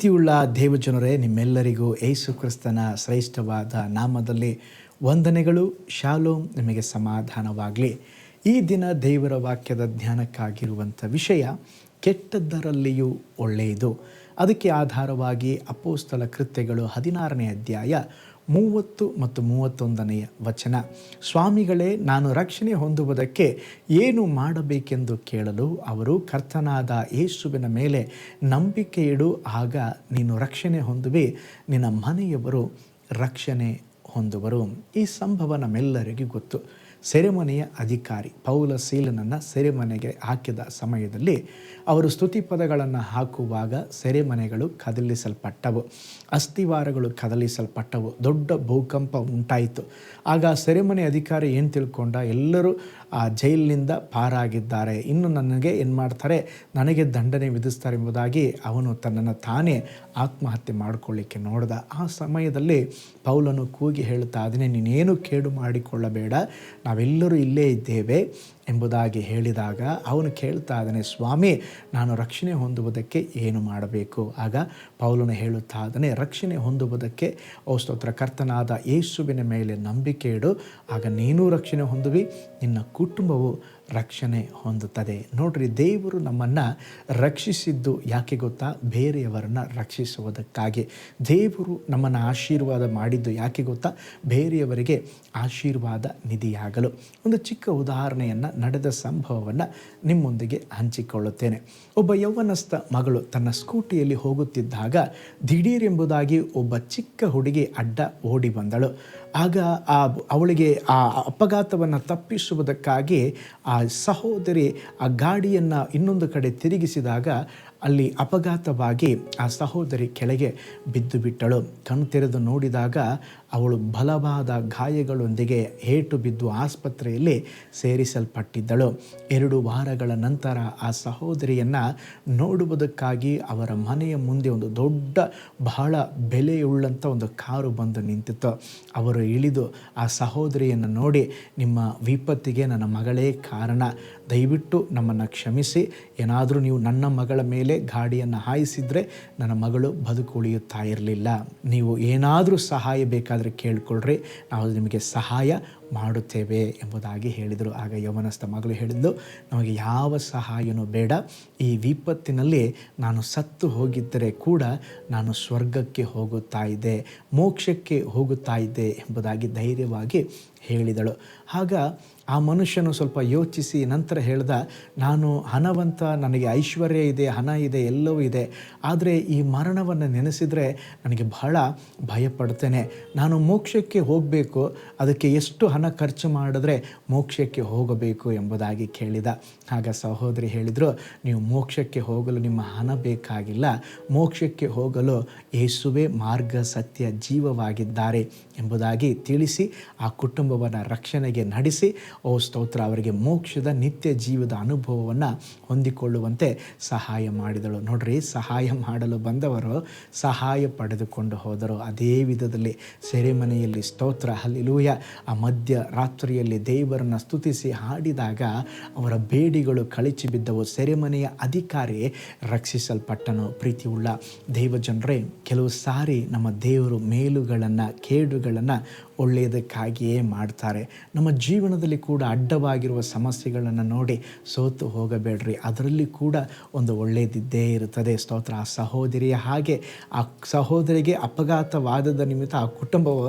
ಪ್ರೀತಿಯುಳ್ಳ ದೇವಜನರೇ, ನಿಮ್ಮೆಲ್ಲರಿಗೂ ಯೇಸು ಕ್ರಿಸ್ತನ ಶ್ರೇಷ್ಠವಾದ ನಾಮದಲ್ಲಿ ವಂದನೆಗಳು. ಶಾಲೋಮ್, ನಿಮಗೆ ಸಮಾಧಾನವಾಗಲಿ. ಈ ದಿನ ದೇವರ ವಾಕ್ಯದ ಧ್ಯಾನಕ್ಕಾಗಿರುವಂಥ ವಿಷಯ ಕೆಟ್ಟದ್ದರಲ್ಲಿಯೂ ಒಳ್ಳೆಯದು. ಅದಕ್ಕೆ ಆಧಾರವಾಗಿ ಅಪೊಸ್ತಲ ಕೃತ್ಯಗಳು 16ನೇ ಅಧ್ಯಾಯ 30 ಮತ್ತು 31ನೇ ವಚನ. ಸ್ವಾಮಿಗಳೇ, ನಾನು ರಕ್ಷಣೆ ಹೊಂದುವುದಕ್ಕೆ ಏನು ಮಾಡಬೇಕೆಂದು ಕೇಳಲು ಅವರು, ಕರ್ತನಾದ ಯೇಸುವಿನ ಮೇಲೆ ನಂಬಿಕೆ ಇಡು, ಆಗ ನೀನು ರಕ್ಷಣೆ ಹೊಂದುವೆ, ನಿನ್ನ ಮನೆಯವರು ರಕ್ಷಣೆ ಹೊಂದುವರು. ಈ ಸಂಭವ ನಮ್ಮೆಲ್ಲರಿಗೂ ಗೊತ್ತು. ಸೆರೆಮನೆಯ ಅಧಿಕಾರಿ ಪೌಲ ಸೀಲನನ್ನು ಸೆರೆಮನೆಗೆ ಹಾಕಿದ ಸಮಯದಲ್ಲಿ ಅವರು ಸ್ತುತಿಪದಗಳನ್ನು ಹಾಕುವಾಗ ಸೆರೆಮನೆಗಳು ಕದಲಿಸಲ್ಪಟ್ಟವು, ಅಸ್ಥಿವಾರಗಳು ಕದಲಿಸಲ್ಪಟ್ಟವು, ದೊಡ್ಡ ಭೂಕಂಪ ಉಂಟಾಯಿತು. ಆಗ ಸೆರೆಮನೆ ಅಧಿಕಾರಿ ಏನು ತಿಳ್ಕೊಂಡ, ಎಲ್ಲರೂ ಆ ಜೈಲಿನಿಂದ ಪಾರಾಗಿದ್ದಾರೆ, ಇನ್ನು ನನಗೆ ಏನು ಮಾಡ್ತಾರೆ, ನನಗೆ ದಂಡನೆ ವಿಧಿಸ್ತಾರೆ ಎಂಬುದಾಗಿ ಅವನು ತನ್ನನ್ನು ತಾನೇ ಆತ್ಮಹತ್ಯೆ ಮಾಡಿಕೊಳ್ಳಿಕ್ಕೆ ನೋಡಿದ. ಆ ಸಮಯದಲ್ಲಿ ಪೌಲನು ಕೂಗಿ ಹೇಳ್ತಾ ಇದ್ದಾನೆ, ನೀನೇನು ಕೇಡು ಮಾಡಿಕೊಳ್ಳಬೇಡ, ನಾವೆಲ್ಲರೂ ಇಲ್ಲೇ ಇದ್ದೇವೆ ಎಂಬುದಾಗಿ ಹೇಳಿದಾಗ ಅವನು ಕೇಳ್ತಾ ಇದ್ದಾನೆ, ಸ್ವಾಮಿ, ನಾನು ರಕ್ಷಣೆ ಹೊಂದುವುದಕ್ಕೆ ಏನು ಮಾಡಬೇಕು? ಆಗ ಪೌಲನು ಹೇಳುತ್ತಾ ಇದ್ದಾನೆ, ರಕ್ಷಣೆ ಹೊಂದುವುದಕ್ಕೆ ಸ್ತೋತ್ರ, ಕರ್ತನಾದ ಯೇಸುವಿನ ಮೇಲೆ ನಂಬಿಕೆ ಇಡು, ಆಗ ನೀನೂ ರಕ್ಷಣೆ ಹೊಂದುವಿ, ನಿನ್ನ ಕುಟುಂಬವು ರಕ್ಷಣೆ ಹೊಂದುತ್ತದೆ. ನೋಡ್ರಿ, ದೇವರು ನಮ್ಮನ್ನು ರಕ್ಷಿಸಿದ್ದು ಯಾಕೆ ಗೊತ್ತಾ? ಬೇರೆಯವರನ್ನು ರಕ್ಷಿಸುವುದಕ್ಕಾಗಿ. ದೇವರು ನಮ್ಮನ್ನು ಆಶೀರ್ವಾದ ಮಾಡಿದ್ದು ಯಾಕೆ ಗೊತ್ತಾ? ಬೇರೆಯವರಿಗೆ ಆಶೀರ್ವಾದ ನಿಧಿಯಾಗಲು. ಒಂದು ಚಿಕ್ಕ ಉದಾಹರಣೆಯನ್ನು, ನಡೆದ ಸಂಭವವನ್ನು ನಿಮ್ಮೊಂದಿಗೆ ಹಂಚಿಕೊಳ್ಳುತ್ತೇನೆ. ಒಬ್ಬ ಯೌವನಸ್ಥ ಮಗಳು ತನ್ನ ಸ್ಕೂಟಿಯಲ್ಲಿ ಹೋಗುತ್ತಿದ್ದಾಗ ದಿಢೀರೆಂಬುದಾಗಿ ಒಬ್ಬ ಚಿಕ್ಕ ಹುಡುಗಿ ಅಡ್ಡ ಓಡಿ ಬಂದಳು. ಆಗ ಅವಳಿಗೆ ಆ ಅಪಘಾತವನ್ನು ತಪ್ಪಿಸುವುದಕ್ಕಾಗಿ ಆ ಸಹೋದರಿ ಆ ಗಾಡಿಯನ್ನು ಇನ್ನೊಂದು ಕಡೆ ತಿರುಗಿಸಿದಾಗ ಅಲ್ಲಿ ಅಪಘಾತವಾಗಿ ಆ ಸಹೋದರಿ ಕೆಳಗೆ ಬಿದ್ದು ಬಿಟ್ಟಳು. ಕಣ್ಣು ತೆರೆದು ನೋಡಿದಾಗ ಅವಳು ಬಲವಾದ ಗಾಯಗಳೊಂದಿಗೆ ಏಟು ಬಿದ್ದು ಆಸ್ಪತ್ರೆಯಲ್ಲಿ ಸೇರಿಸಲ್ಪಟ್ಟಿದ್ದಳು. 2 ವಾರಗಳ ನಂತರ ಆ ಸಹೋದರಿಯನ್ನು ನೋಡುವುದಕ್ಕಾಗಿ ಅವರ ಮನೆಯ ಮುಂದೆ ಒಂದು ದೊಡ್ಡ ಬಹಳ ಬೆಲೆಯುಳ್ಳಂಥ ಒಂದು ಕಾರು ಬಂದು ನಿಂತಿತ್ತು. ಅವರು ಇಳಿದು ಆ ಸಹೋದರಿಯನ್ನು ನೋಡಿ, ನಿಮ್ಮ ವಿಪತ್ತಿಗೆ ನನ್ನ ಮಗಳೇ ಕಾರಣ, ದಯವಿಟ್ಟು ನಮ್ಮನ್ನು ಕ್ಷಮಿಸಿ, ಏನಾದರೂ ನೀವು ನನ್ನ ಮಗಳ ಮೇಲೆ ಗಾಡಿಯನ್ನು ಹಾಯಿಸಿದರೆ ನನ್ನ ಮಗಳು ಬದುಕುಳಿಯುತ್ತಾ ಇರಲಿಲ್ಲ, ನೀವು ಏನಾದರೂ ಸಹಾಯ ಬೇಕಾದರೆ ಕೇಳಿಕೊಳ್ಳ್ರಿ, ನಾವು ನಿಮಗೆ ಸಹಾಯ ಮಾಡುತ್ತೇವೆ ಎಂಬುದಾಗಿ ಹೇಳಿದರು. ಆಗ ಯೌವನಸ್ಥ ಮಗಳು ಹೇಳಿದ್ಲು, ನಮಗೆ ಯಾವ ಸಹಾಯನೂ ಬೇಡ, ಈ ವಿಪತ್ತಿನಲ್ಲಿ ನಾನು ಸತ್ತು ಹೋಗಿದ್ದರೆ ಕೂಡ ನಾನು ಸ್ವರ್ಗಕ್ಕೆ ಹೋಗುತ್ತಾ ಇದ್ದೆ, ಮೋಕ್ಷಕ್ಕೆ ಹೋಗುತ್ತಾ ಇದ್ದೆ ಎಂಬುದಾಗಿ ಧೈರ್ಯವಾಗಿ ಹೇಳಿದಳು. ಆಗ ಆ ಮನುಷ್ಯನು ಸ್ವಲ್ಪ ಯೋಚಿಸಿ ನಂತರ ಹೇಳ್ದ, ನಾನು ಹಣವಂತ, ನನಗೆ ಐಶ್ವರ್ಯ ಇದೆ, ಹಣ ಇದೆ, ಎಲ್ಲವೂ ಇದೆ, ಆದರೆ ಈ ಮರಣವನ್ನು ನೆನೆಸಿದರೆ ನನಗೆ ಬಹಳ ಭಯಪಡ್ತೇನೆ. ನಾನು ಮೋಕ್ಷಕ್ಕೆ ಹೋಗಬೇಕು, ಅದಕ್ಕೆ ಎಷ್ಟು ಹಣ ಖರ್ಚು ಮಾಡಿದ್ರೆ ಮೋಕ್ಷಕ್ಕೆ ಹೋಗಬೇಕು ಎಂಬುದಾಗಿ ಕೇಳಿದ. ಆಗ ಸಹೋದರಿ ಹೇಳಿದರು, ನೀವು ಮೋಕ್ಷಕ್ಕೆ ಹೋಗಲು ನಿಮ್ಮ ಹಣ ಬೇಕಾಗಿಲ್ಲ, ಮೋಕ್ಷಕ್ಕೆ ಹೋಗಲು ಯೇಸುವೇ ಮಾರ್ಗ, ಸತ್ಯ, ಜೀವವಾಗಿದ್ದಾರೆ ಎಂಬುದಾಗಿ ತಿಳಿಸಿ ಆ ಕುಟುಂಬವನ್ನು ರಕ್ಷಣೆಗೆ ನಡೆಸಿ, ಸ್ತೋತ್ರ, ಅವರಿಗೆ ಮೋಕ್ಷದ ನಿತ್ಯ ಜೀವದ ಅನುಭವವನ್ನು ಹೊಂದಿಕೊಳ್ಳುವಂತೆ ಸಹಾಯ ಮಾಡಿದಳು. ನೋಡ್ರಿ, ಸಹಾಯ ಮಾಡಲು ಬಂದವರು ಸಹಾಯ ಪಡೆದುಕೊಂಡು ಹೋದರು. ಅದೇ ವಿಧದಲ್ಲಿ ಸೆರೆಮನೆಯಲ್ಲಿ ಸ್ತೋತ್ರ, ಹಲ್ಲೆಲೂಯ, ಆ ಮಧ್ಯರಾತ್ರಿಯಲ್ಲಿ ದೇವರನ್ನು ಸ್ತುತಿಸಿ ಹಾಡಿದಾಗ ಅವರ ಬೇಡಿಗಳು ಕಳಚಿ ಬಿದ್ದವು. ಸೆರೆಮನೆಯ ಅಧಿಕಾರಿ ರಕ್ಷಿಸಲ್ಪಟ್ಟನು. ಪ್ರೀತಿಯುಳ್ಳ ದೇವಜನರೇ, ಕೆಲವು ಸಾರಿ ನಮ್ಮ ದೇವರು ಮೇಲುಗಳನ್ನು, ಕೇಡುಗಳನ್ನು ಒಳ್ಳೆಯದಕ್ಕಾಗಿಯೇ ಮಾಡ್ತಾರೆ. ನಮ್ಮ ಜೀವನದಲ್ಲಿ ಕೂಡ ಅಡ್ಡವಾಗಿರುವ ಸಮಸ್ಯೆಗಳನ್ನು ನೋಡಿ ಸೋತು ಹೋಗಬೇಡ್ರಿ, ಅದರಲ್ಲಿ ಕೂಡ ಒಂದು ಒಳ್ಳೆಯದಿದ್ದೇ ಇರುತ್ತದೆ. ಸ್ತೋತ್ರ. ಆ ಸಹೋದರಿಯ ಹಾಗೆ ಆ ಸಹೋದರಿಗೆ ಅಪಘಾತವಾದದ ನಿಮಿತ್ತ ಆ ಕುಟುಂಬವು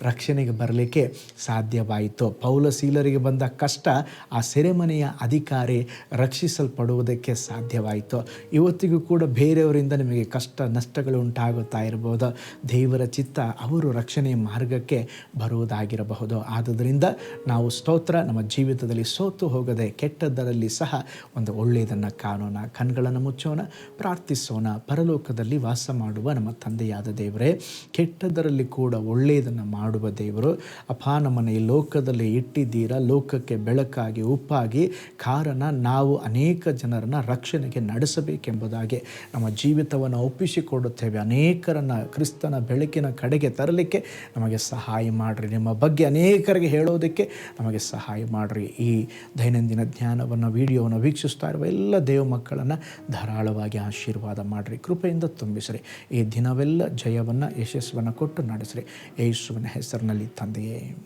ರಕ್ಷಣೆಗೆ ಬರಲಿಕ್ಕೆ ಸಾಧ್ಯವಾಯಿತು. ಪೌಲ ಸೀಲರಿಗೆ ಬಂದ ಕಷ್ಟ ಆ ಸೆರೆಮನೆಯ ಅಧಿಕಾರಿ ರಕ್ಷಿಸಲ್ಪಡುವುದಕ್ಕೆ ಸಾಧ್ಯವಾಯಿತು. ಇವತ್ತಿಗೂ ಕೂಡ ಬೇರೆಯವರಿಂದ ನಿಮಗೆ ಕಷ್ಟ ನಷ್ಟಗಳು ಉಂಟಾಗುತ್ತಾ ಇರಬಹುದು. ದೇವರ ಚಿತ್ತ ಅವರು ರಕ್ಷಣೆಯ ಮಾರ್ಗಕ್ಕೆ ಬರುವುದಾಗಿರಬಹುದು. ಆದುದರಿಂದ ನಾವು ಸ್ತೋತ್ರ, ನಮ್ಮ ಜೀವಿತದಲ್ಲಿ ಸೋತು ಹೋಗದೆ ಕೆಟ್ಟದ್ದರಲ್ಲಿ ಸಹ ಒಂದು ಒಳ್ಳೆಯದನ್ನು ಕಾಣೋಣ. ಕಣ್ಗಳನ್ನು ಮುಚ್ಚೋಣ, ಪ್ರಾರ್ಥಿಸೋಣ. ಪರಲೋಕದಲ್ಲಿ ವಾಸ ಮಾಡುವ ನಮ್ಮ ತಂದೆಯಾದ ದೇವರೇ, ಕೆಟ್ಟದ್ದರಲ್ಲಿ ಕೂಡ ಒಳ್ಳೆಯದನ್ನು ಮಾಡುವ ದೇವರು, ಅಪ್ಪ, ನಮ್ಮನ್ನು ಈ ಲೋಕದಲ್ಲಿ ಇಟ್ಟಿದ್ದೀರಾ, ಲೋಕಕ್ಕೆ ಬೆಳಕಾಗಿ ಉಪ್ಪಾಗಿ, ಕಾರಣ ನಾವು ಅನೇಕ ಜನರನ್ನು ರಕ್ಷಣೆಗೆ ನಡೆಸಬೇಕೆಂಬುದಾಗಿ ನಮ್ಮ ಜೀವಿತವನ್ನು ಒಪ್ಪಿಸಿಕೊಡುತ್ತೇವೆ. ಅನೇಕರನ್ನು ಕ್ರಿಸ್ತನ ಬೆಳಕಿನ ಕಡೆಗೆ ತರಲಿಕ್ಕೆ ನಮಗೆ ಸಹಾಯ ಮಾಡಿರಿ. ನಿಮ್ಮ ಬಗ್ಗೆ ಅನೇಕರಿಗೆ ಹೇಳೋದಕ್ಕೆ ನಮಗೆ ಸಹಾಯ ಮಾಡಿರಿ. ಈ ದೈನಂದಿನ ಧ್ಯಾನವನ್ನು, ವಿಡಿಯೋವನ್ನು ವೀಕ್ಷಿಸ್ತಾ ಇರುವ ಎಲ್ಲ ದೇವ ಮಕ್ಕಳನ್ನು ಧಾರಾಳವಾಗಿ ಆಶೀರ್ವಾದ ಮಾಡಿರಿ, ಕೃಪೆಯಿಂದ ತುಂಬಿಸಿರಿ. ಈ ದಿನವೆಲ್ಲ ಜಯವನ್ನು, ಯಶಸ್ಸನ್ನು ಕೊಟ್ಟು ನಡೆಸಿರಿ. ಯೇಸುವಿನ ಹೆಸರಿನಲ್ಲಿ ತಂದೆಯೇ,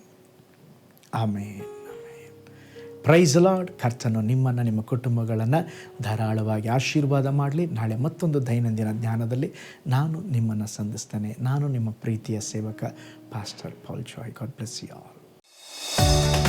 ಆಮೇನ್. Price lord. ಕರ್ತನು ನಿಮ್ಮನ್ನು, ನಿಮ್ಮ ಕುಟುಂಬಗಳನ್ನು ಧಾರಾಳವಾಗಿ ಆಶೀರ್ವಾದ ಮಾಡಲಿ. ನಾಳೆ ಮತ್ತೊಂದು ದೈನಂದಿನ ಧ್ಯಾನದಲ್ಲಿ ನಾನು ನಿಮ್ಮನ್ನು ಸಂಧಿಸ್ತೇನೆ. ನಾನು ನಿಮ್ಮ ಪ್ರೀತಿಯ ಸೇವಕ pastor Paul Joy. God bless you all.